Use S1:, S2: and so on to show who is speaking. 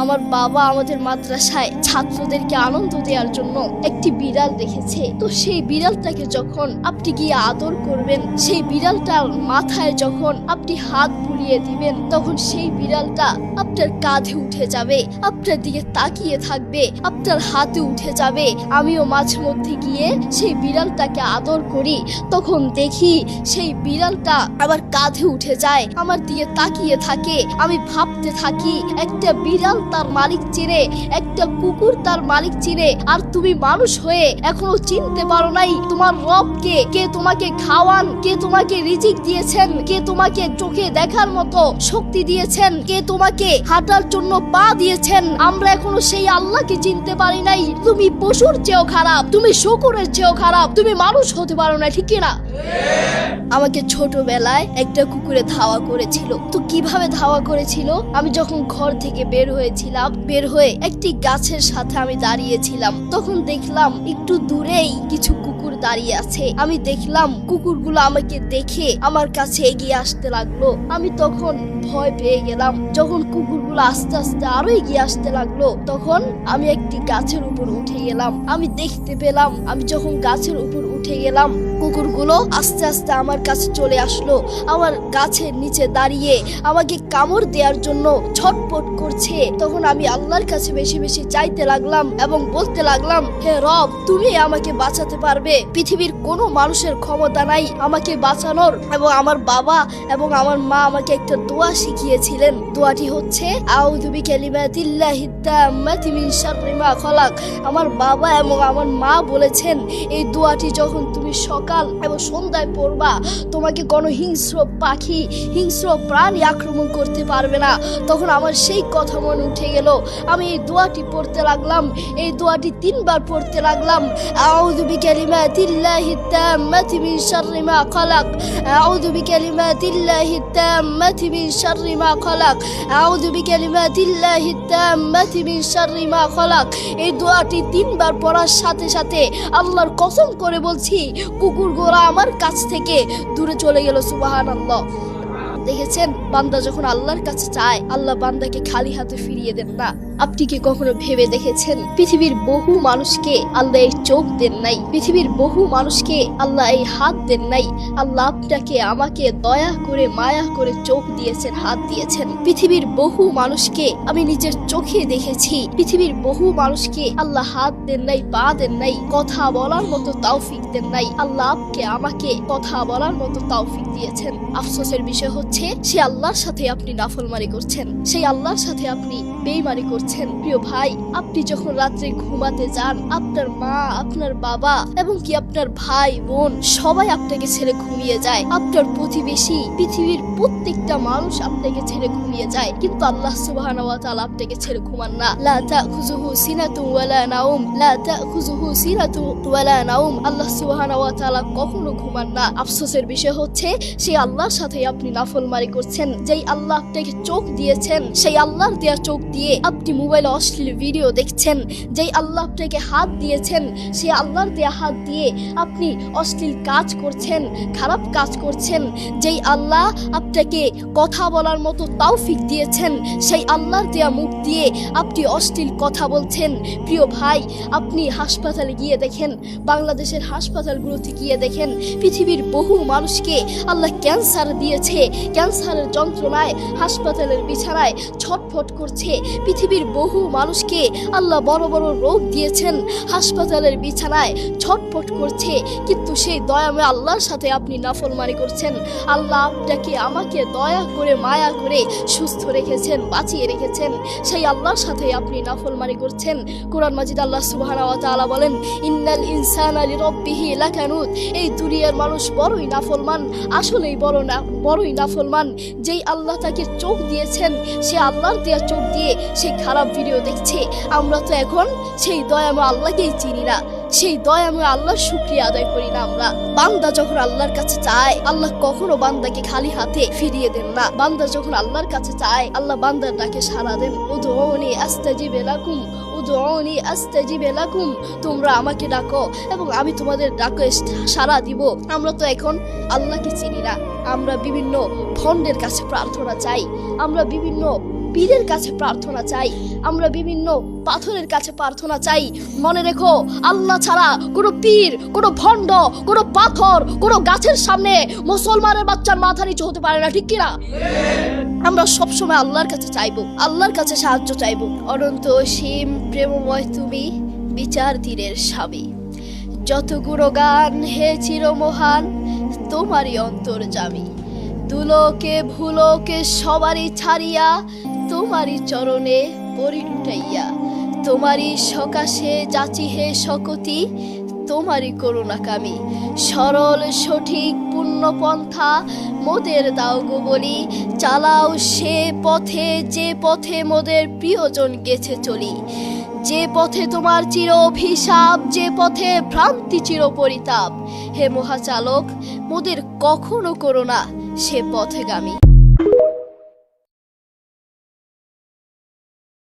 S1: আমার বাবা আমাদের মাদ্রাসায় ছাত্রদেরকে আনন্দ দেওয়ার জন্য একটি বিড়াল রেখেছে। তো সেই বিড়ালটাকে যখন আপনি গিয়ে আদর করবেন, সেই বিড়ালটার মাথায় যখন আপনি হাত বুলিয়ে দিবেন, তখন সেই বিড়ালটা আপনার কাঁধে উঠে যাবে, আপনার দিকে তাকিয়ে থাকবে, আপনার হাতে উঠে যাবে। আমিও মাঝে মধ্যে গিয়ে সেই বিড়ালটাকে আদর করি, তখন দেখি সেই বিড়ালটা আবার কাঁধে উঠে যায়, আমার দিকে তাকিয়ে থাকে। আমি ভাবতে থাকি, একটা বিড়াল তার মালিক চিনে, একটা কুকুর তার মালিক চিনে, আর তুমি মানুষ হয়ে এখনো চিনতে পারো নাই তোমার রবকে। কে তোমাকে খাওয়ান, কে তোমাকে রিজিক দিয়েছেন, কে তোমাকে চোখে দেখার মতো শক্তি দিয়েছেন, কে তোমাকে হাঁটার জন্য পা দিয়েছেন। আমরা এখনো সেই আল্লাহকে চিনতে পারি নাই। তুমি পশুর চেয়েও খারাপ, তুমি শকুরের চেয়েও খারাপ, তুমি মানুষ হতে পারো না, ঠিক না? আমাকে ছোটবেলায় একটা কুকুরে ধাওয়া করেছিল। তো কিভাবে ধাওয়া করেছিল? আমি যখন ঘর থেকে বের হয়েছিলাম, বের হয়ে একটি গাছের সাথে আমি দাঁড়িয়েছিলাম, তখন দেখলাম একটু দূরেই কিছু কুকুর দাঁড়িয়ে আছে। আমি দেখলাম কুকুরগুলো আমাকে দেখে আমার কাছে এগিয়ে আসতে লাগলো। আমি তখন ভয় পেয়ে গেলাম। যখন কুকুরগুলো আস্তে আস্তে আরো এগিয়ে আসতে লাগলো, তখন আমি একটি গাছের উপর উঠে গেলাম। আমি দেখতে পেলাম, আমি যখন গাছের উপর উঠে গেলাম, কুকুরগুলো আস্তে আস্তে আমার কাছে চলে আসলো। আমার গাছের নিচে দাঁড়িয়ে আমাকে কামড় দেওয়ার জন্য ছটপট করছে। তখন আমি আল্লাহর কাছে বেশি বেশি চাইতে লাগলাম এবং বলতে লাগলাম, হে রব, তুমি আমাকে বাঁচাতে পারবে। পৃথিবীর কোনো মানুষের ক্ষমতা নাই আমাকে বাঁচানোর। এবং আমার বাবা এবং আমার মা আমাকে একটা দোয়া শিখিয়েছিলেন। দোয়াটি হচ্ছে আউযু বিকালিমাতিল্লাহিত তাম্মাতি মিন শাররি মা খালাক। আমার বাবা এবং আমার মা বলেছেন, এই দোয়াটি যখন তুমি সকাল এবং সন্ধ্যায় পড়বা, তোমাকে কোনো হিংস্র পাখি, হিংস্র প্রাণী আক্রমণ করতে পারবে না। তখন আমার সেই কথা মনে উঠে গেল। আমি এই দোয়াটি পড়তে লাগলাম, এই দোয়াটি 3 বার পড়তে লাগলাম। আউযু বিকালিমাতিল্লাহিত তাম্মাতি মিন শাররি মা খালাক, আউযু বিকালিমাতিল্লাহিত তাম্মাতি মিন শাররি মা খালাক, আউযু বিকালিমাতিল্লাহিত তাম্মাতি মিন শাররি মা খালাক। এই দোয়াটি 3 বার পড়ার সাথে সাথে আল্লাহর কসম করে বলছি, কুকুরগুলো আমার কাছ থেকে দূরে চলে গেল। সুবহানাল্লাহ। দেখেছেন, বান্দা যখন আল্লাহর কাছে চায়, আল্লাহ বান্দাকে খালি হাতে ফিরিয়ে দেন না। আপনি কি কখনো ভেবে দেখেছেন, পৃথিবীর বহু মানুষকে আল্লাহ এই চোখ দেন নাই, পৃথিবীর বহু মানুষকে আল্লাহ এই হাত দেন নাই। আল্লাহ আপনাকে আমাকে দয়া করে মায়া করে চোখ দিয়েছেন, হাত দিয়েছেন। পৃথিবীর বহু মানুষকে আমি নিজের চোখে দেখেছি, পৃথিবীর বহু মানুষকে আল্লাহ হাত দেন নাই, পা দেন নাই, কথা বলার মতো তৌফিক দেন নাই। আল্লাহ আপকে আমাকে কথা বলার মতো তৌফিক দিয়েছেন। আফসোসের বিষয় হচ্ছে, সে আল্লাহর সাথে আপনি নাফরমানি করছেন, সেই আল্লাহর সাথে আপনি বেঈমানি করছেন। প্রিয় ভাই, আপনি যখন রাত্রে ঘুমাতে যান, আপনার মা, আপনার বাবা এবং কি আপনার ভাই বোন সবাই আপনাকে ছেড়ে ঘুমিয়ে যায়। আপনার প্রতিবেশী, পৃথিবীর প্রত্যেকটা মানুষ আপনাকে ছেড়ে ঘুমিয়ে যায়, কিন্তু আল্লাহ সুবহানাহু ওয়া তাআলা আপনাকে ছেড়ে ঘুমান না। লা তাখুযুহু সিনাতুন ওয়ালা নাওম, লা তাখুযুহু সিনাতুন ওয়ালা নাওম। আল্লাহ সুবহানাহু ওয়া তাআলা কখনো ঘুমান না। আফসোসের বিষয় হচ্ছে, সেই আল্লাহর সাথে আপনি নাফরমানি করছেন। যেই আল্লাহ আপনাকে চোখ দিয়েছেন, সেই আল্লাহর দেয়া চোখ দিয়ে আপনি মোবাইলে অশ্লীল ভিডিও দেখছেন। যেই আল্লাহ আপনাকে হাত দিয়েছেন, সেই আল্লাহর দেয়া হাত দিয়ে আপনি অশ্লীল কাজ করছেন, খারাপ কাজ করছেন। যেই আল্লাহ আপনাকে কথা বলার মতো তৌফিক দিয়েছেন, সেই আল্লাহর দেয়া মুখ দিয়ে আপনি অশ্লীল কথা বলছেন। প্রিয় ভাই, আপনি হাসপাতালে গিয়ে দেখেন, বাংলাদেশের হাসপাতালগুলোতে গিয়ে দেখেন, পৃথিবীর বহু মানুষকে আল্লাহ ক্যান্সার দিয়েছে। ক্যান্সারের যন্ত্রণায় হাসপাতালের বিছানায় ছটফট করছে। পৃথিবীর বহু মানুষকে আল্লাহ বড় বড় রোগ দিয়েছেন, হাসপাতালের বিছানায় ছটফট করছে, কিন্তু সেই দয়াময় আল্লাহর সাথে আপনি নাফরমানি করছেন। আল্লাহ আপনাকে আমাকে দয়া করে মায়া করে সুস্থ রেখেছেন, বাঁচিয়ে রেখেছেন, সেই আল্লাহর সাথে আপনি নাফরমানি করছেন। কোরআন মাজিদ আল্লাহ সুবহানাহু ওয়া তাআলা বলেন, ইন্নাল ইনসানা লিরাব্বিহি লাকানুত। এই দুনিয়ার মানুষ বড়ই নাফরমান, আসলেই বড়ই নাফরমান। যেই আল্লাহ তাকে চোখ দিয়েছেন, সে আল্লাহর দেয়া চোখ দিয়ে সে খারাপ ভিডিও দেখছে। আমরা তো এখন সেই দয়াময় আল্লাহকেই চিনি না, সেই দয়াময় আল্লাহর শুকরিয়া আদায় করি না আমরা। বান্দা যখন আল্লাহর কাছে চায়, আল্লাহ কখনো বান্দাকে খালি হাতে ফিরিয়ে দেন না। বান্দা যখন আল্লাহর কাছে চায়, আল্লাহ বান্দার ডাকে সাড়া দেন। উদউনি আস্তাজিব লাকুম, উদউনি আস্তাজিব লাকুম। তোমরা আমাকে ডাকো এবং আমি তোমাদের ডাকে সাড়া দিব। আমরা তো এখন আল্লাহকে চিনি না, আমরা বিভিন্ন ভণ্ডের কাছে প্রার্থনা চাই, আমরা বিভিন্ন পীরের কাছে প্রার্থনা চাই, আমরা বিভিন্ন পাথরের কাছে প্রার্থনা চাই। মনে রেখো, আল্লাহ ছাড়া কোনো পীর, কোনো ভণ্ড, কোনো পাথর, কোনো গাছের সামনে মুসলমানের বাচ্চার মাথা নিচু হতে পারে না, ঠিক কিনা? আমরা সবসময় আল্লাহর কাছে চাইবো, আল্লাহর কাছে সাহায্য চাইবো। অনন্ত অসীম প্রেমময় তুমি, বিচার তীরের স্বামী। যত গুণগান হে চিরমহান, তোমারই অন্তর্যামী। দুলোকে ভুলোকে সবারই ছাড়িয়া, তোমারই চরণে পরি লুটাইয়া। তোমারই সকাশে যাচি হে শকতি, তোমারই করুণাকামী। সরল সঠিক পুণ্যপন্থা মোদের দাও গো বলি, চালাও সে পথে যে পথে মোদের প্রিয়জন গেছে চলি। যে পথে তোমার চির অভিশাপ, যে পথে ভ্রান্তি চির পরিতাপ। হে মহাচালক, মোদের কখনো করো না সে পথেগামী।